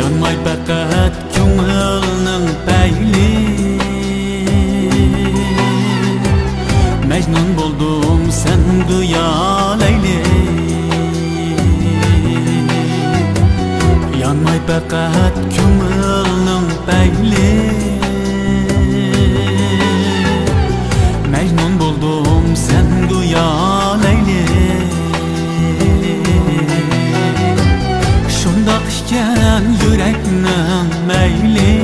Yanmay faqat ko'ngilning payli Mecnun buldum sen duya Leyli Yanmay faqat ko'ngilning payli Mecnun buldum sen duya Leyli Şundaq işken yüreknin meyli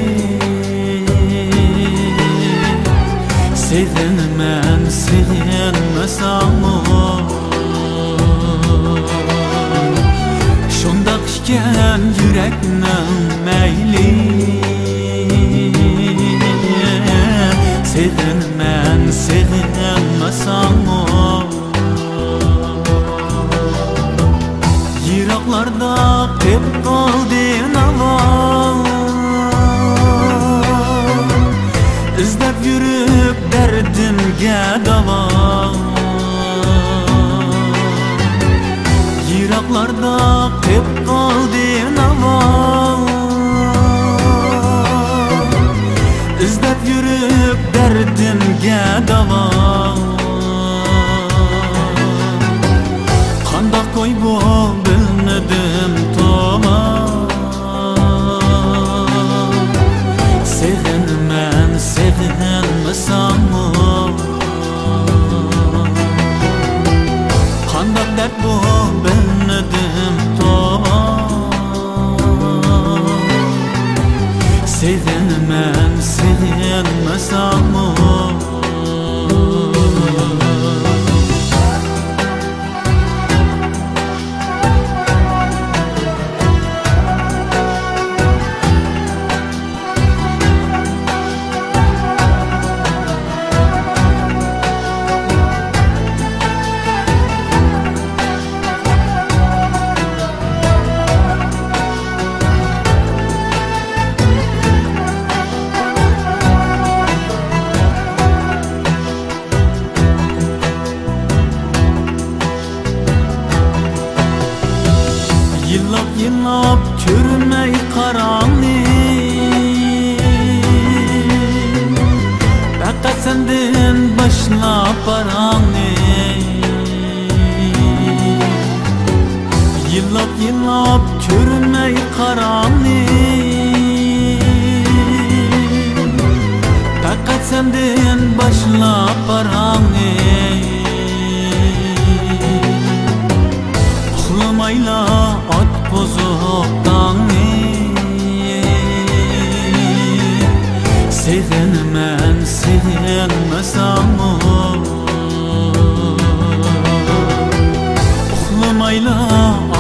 Sevinmen sevinmesam Şundaq işken yüreknin meyli Sevinmen sevinmesam Yiraklarda hep kaldın ama İzlep yürüp derdimge dava Yiraklarda hep kaldın ama İzlep yürüp derdimge dava Kandak koy bu bilmedim toma Sevinmen sevinmesam Kandak dert bu bilmedim toma Sevinmen sevinmesam Yıllap yıllap körmey karanlık Fakat senden başlap aranlık Yıllap yıllap körmey karanlık Fakat senden başlap aranlık Uxlamayla at bozuktan Sevinmen sevinmesam Uxlamayla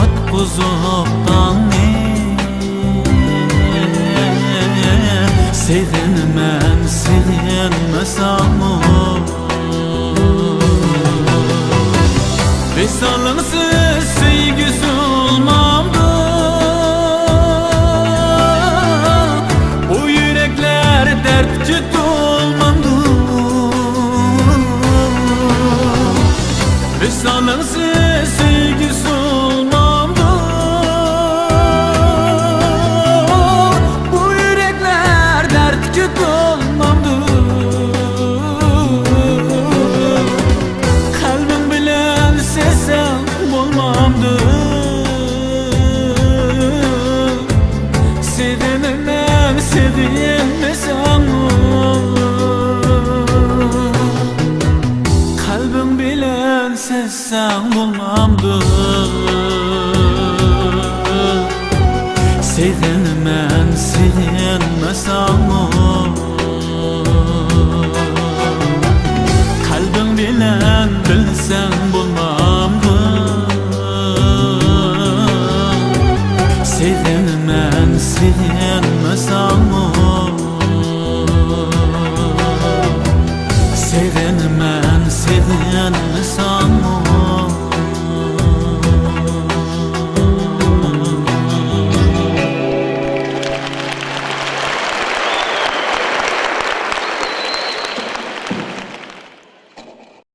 at bozuktan Sevinmen sevinmesam Vesalımsın